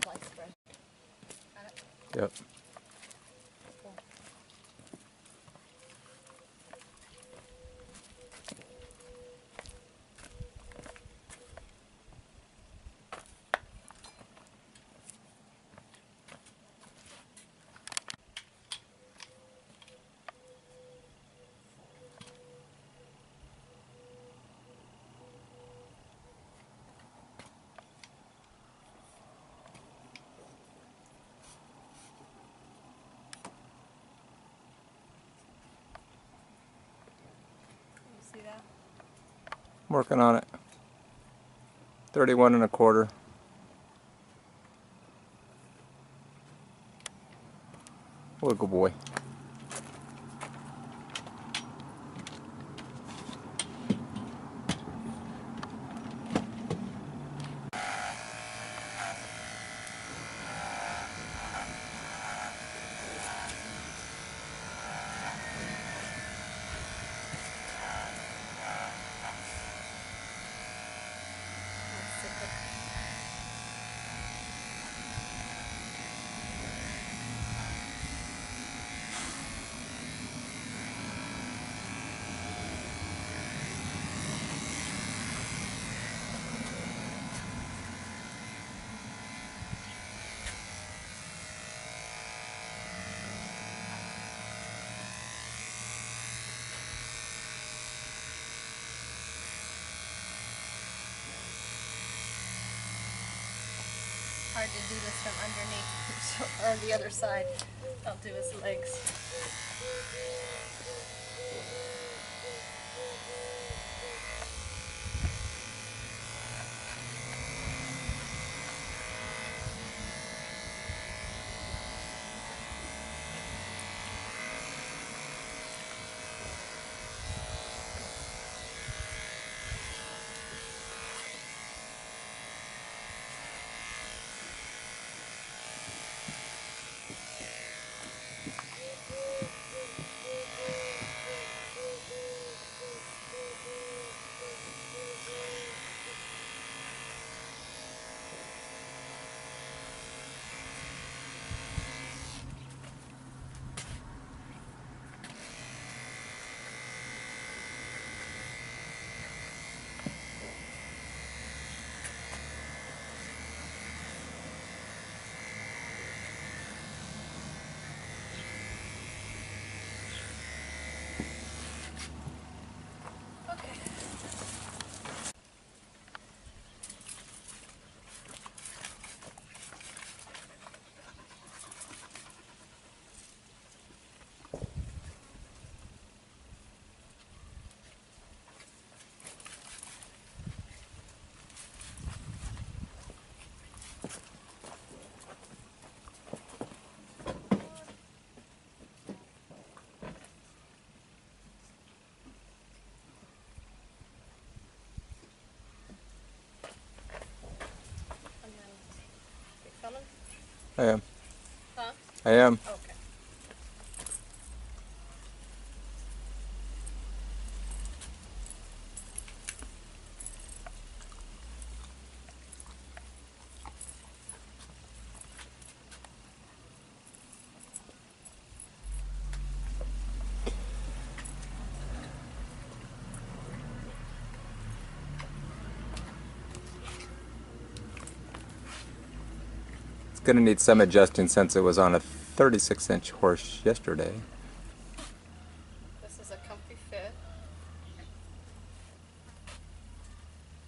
Fly spread. Got it? Yep. Cool. You see that? I'm working on it. 31 1/4. What a good boy. Hard to do this from underneath, or the other side. I'll do his legs. I am. Huh? I am. Okay. It's going to need some adjusting since it was on a 36-inch horse yesterday. This is a comfy fit.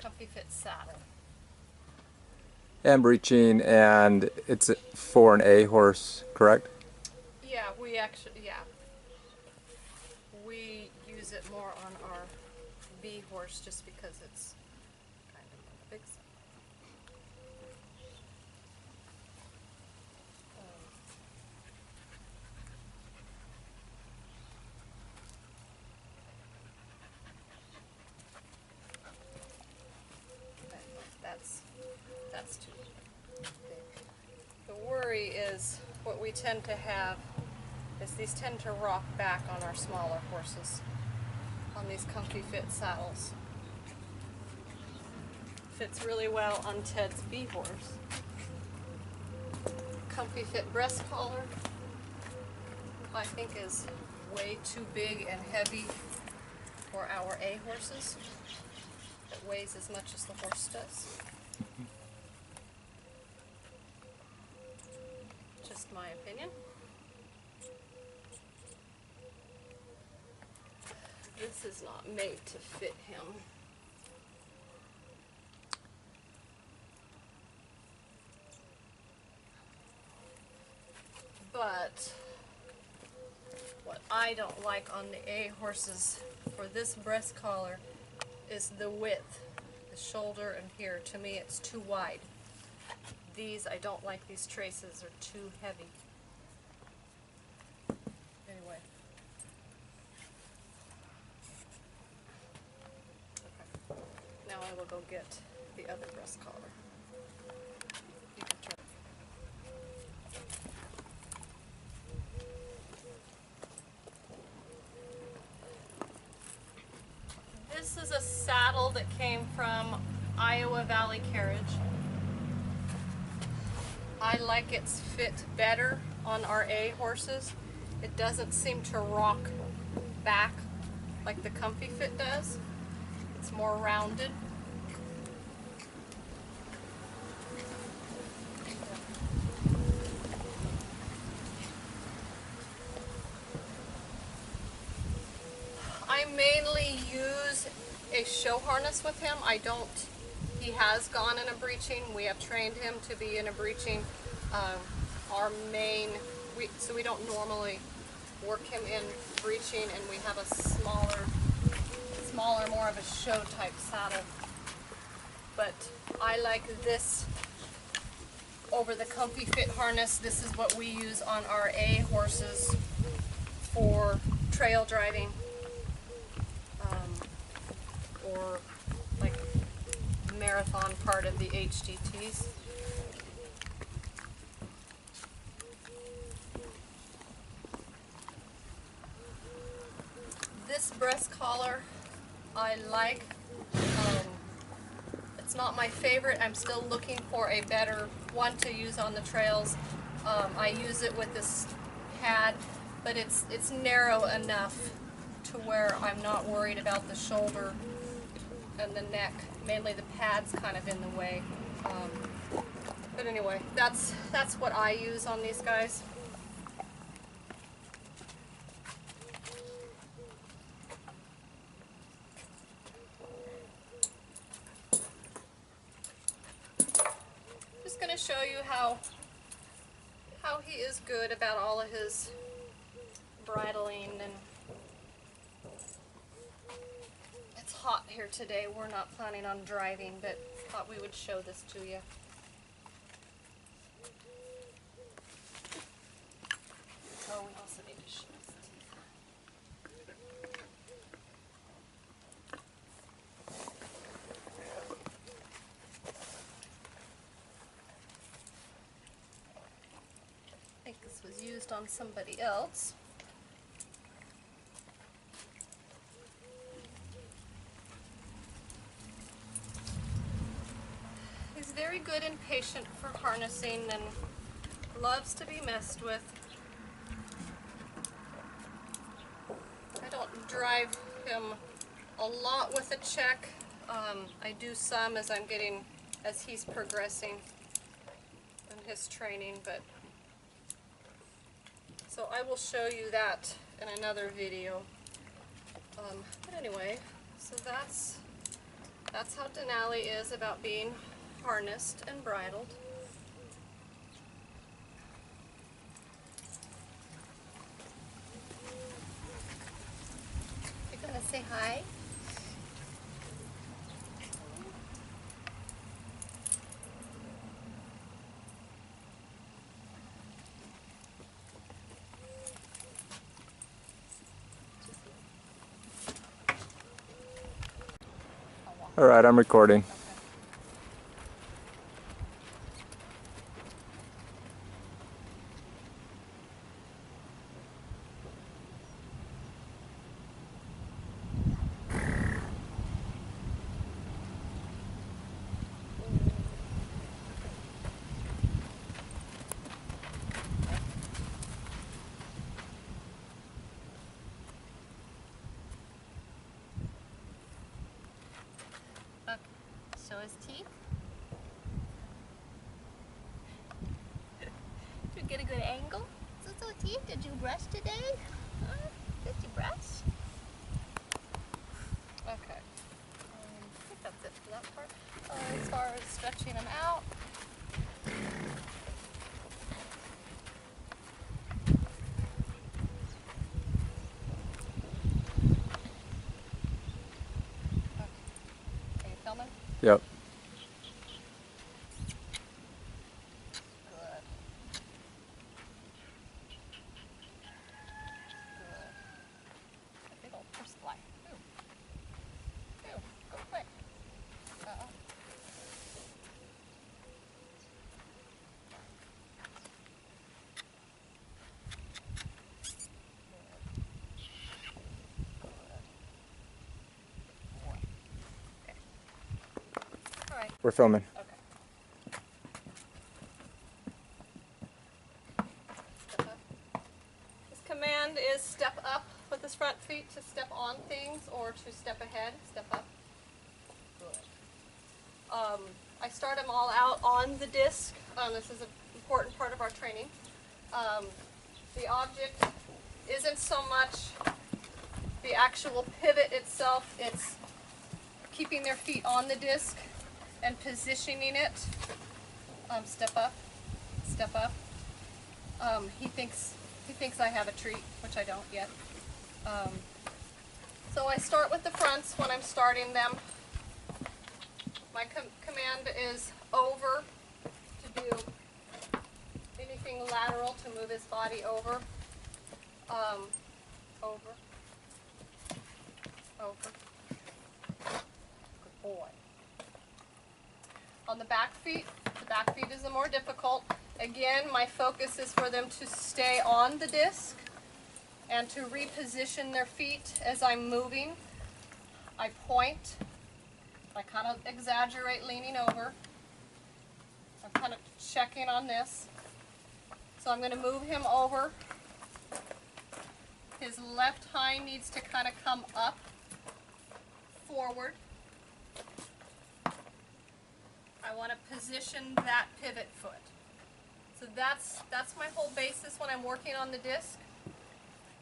Comfy fit saddle. And breeching, and it's for an A horse, correct? Yeah, we use it more on our B horse just because it's kind of on the big side. that's too big. The worry is what we tend to have is these tend to rock back on our smaller horses, on these comfy fit saddles. Fits really well on Ted's B horse. Comfy fit breast collar, I think is way too big and heavy for our A horses. It weighs as much as the horse does. Just my opinion. This is not made to fit him. But what I don't like on the A horses for this breast collar is the width, the shoulder and here. To me it's too wide. These, I don't like these traces, are too heavy. Anyway. Okay. Now I will go get the other breast collar. You can turn. This is a saddle that came from Iowa Valley Carriage. I like its fit better on our A horses. It doesn't seem to rock back like the Comfy Fit does. It's more rounded. I mainly use a show harness with him. He has gone in a breeching. We have trained him to be in a breeching. So we don't normally work him in breeching, and we have a smaller, more of a show type saddle. But I like this over the Comfy Fit harness. This is what we use on our A horses for trail driving. Or like marathon part of the HDTs. This breast collar I like. It's not my favorite. I'm still looking for a better one to use on the trails. I use it with this pad, but it's narrow enough to where I'm not worried about the shoulder and the neck. Mainly the pad's kind of in the way. But anyway, that's what I use on these guys. Just going to show you how he is good about all of his bridling. And it's hot here today. We're not planning on driving, but thought we would show this to you. Oh, we also need to show his teeth. I think this was used on somebody else. He's very good and patient for harnessing and loves to be messed with. I don't drive him a lot with a check. I do some as he's progressing in his training, but so I will show you that in another video. But anyway, so that's how Denali is about being harnessed and bridled. You're gonna say hi? All right, I'm recording. his teeth. Did you get a good angle? So teeth, did you brush today? Did you brush? Okay. I think that's it for that part. As far as stretching them out. Okay. Are you filming? Yep. Good. Good. A big old first fly. Ooh. Ooh, go quick. Uh-oh. All right. We're filming. Okay. Step up. His command is step up with his front feet to step on things or to step ahead. Step up. Good. I start them all out on the disc. This is an important part of our training. The object isn't so much the actual pivot itself, it's keeping their feet on the disc and positioning it. Step up, step up. He thinks I have a treat, which I don't yet. So I start with the fronts when I'm starting them. My command is over to do anything lateral to move his body over. Over. Over. Good boy. On the back feet is the more difficult. Again, my focus is for them to stay on the disc and to reposition their feet as I'm moving. I point. I kind of exaggerate leaning over. I'm kind of checking on this. So I'm going to move him over. His left hind needs to kind of come up, forward. I want to position that pivot foot. So that's my whole basis when I'm working on the disc.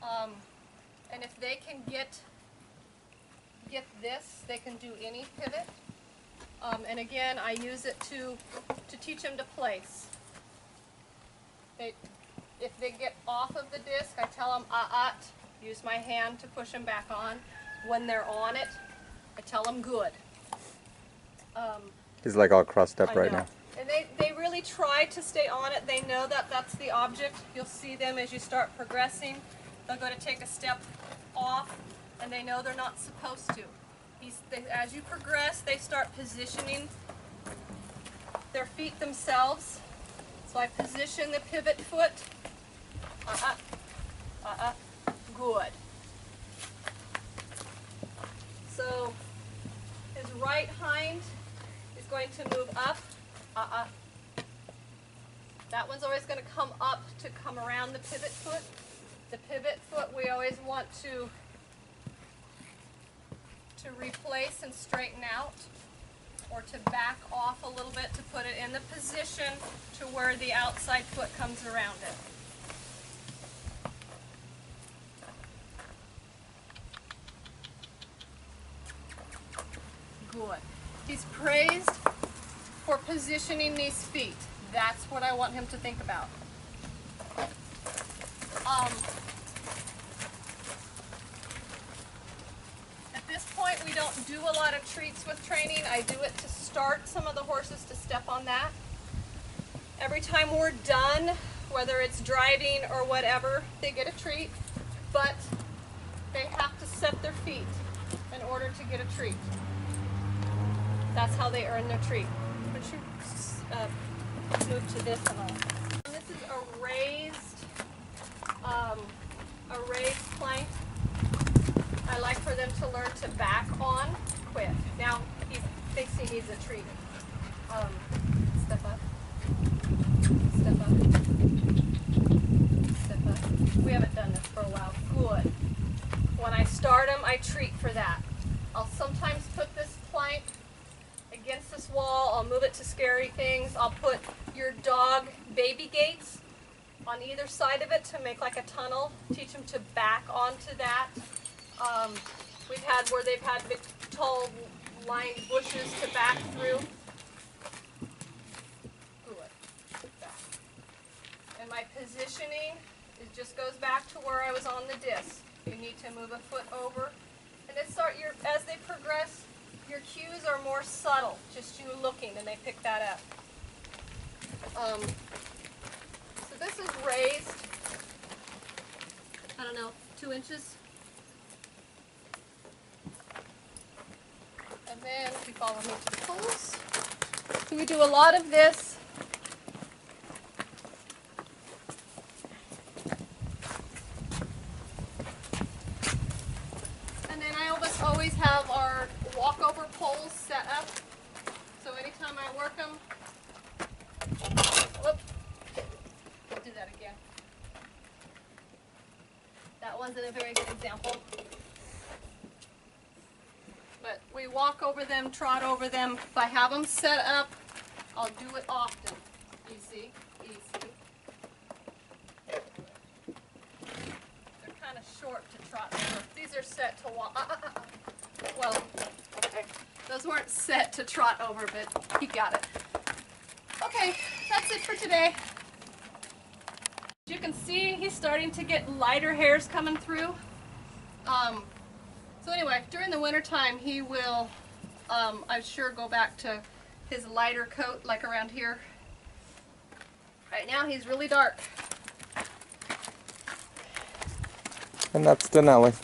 And if they can get this, they can do any pivot. And again, I use it to teach them to place. If they get off of the disc, I tell them, use my hand to push them back on. When they're on it, I tell them, good. He's like all crossed up right now. And they really try to stay on it. They know that that's the object. You'll see them as you start progressing. They'll go to take a step off, and they know they're not supposed to. As you progress, they start positioning their feet themselves. So I position the pivot foot. Good. So his right hind is going to move up. That one's always going to come up to come around the pivot foot. The pivot foot we always want to replace and straighten out, or to back off a little bit to put it in the position to where the outside foot comes around it. Good. He's praised for positioning these feet. That's what I want him to think about. At this point, we don't do a lot of treats with training. I do it to start some of the horses to step on that. Every time we're done, whether it's driving or whatever, they get a treat, but they have to set their feet in order to get a treat. That's how they earn their treat. Would you move to this and all? This is a raised plank. I like for them to learn to back on quick. Now he thinks he needs a treat. Step up. Step up. Step up. We haven't done this for a while. Good. When I start them, I treat for that. I'll sometimes put this plank against this wall, I'll move it to scary things. I'll put your dog baby gates on either side of it to make like a tunnel. Teach them to back onto that. We've had where they've had big, tall, lined bushes to back through. Back. And my positioning, it just goes back to where I was on the disc. You need to move a foot over. And as they progress, your cues are more subtle, just you looking, and they pick that up. So this is raised, I don't know, 2 inches. And then if you follow me to the poles. So we do a lot of this. And then I always have our walkover poles set up. So anytime I work them, whoop, I'll do that again. That wasn't a very good example. But we walk over them, trot over them. If I have them set up, I'll do it often. Easy, easy. They're kind of short to trot over. These are set to walk. Well, okay. Those weren't set to trot over, but you got it. Okay, that's it for today. As you can see, he's starting to get lighter hairs coming through. So anyway, during the winter time, he will, I'm sure, go back to his lighter coat, like around here. Right now, he's really dark. And that's Denali.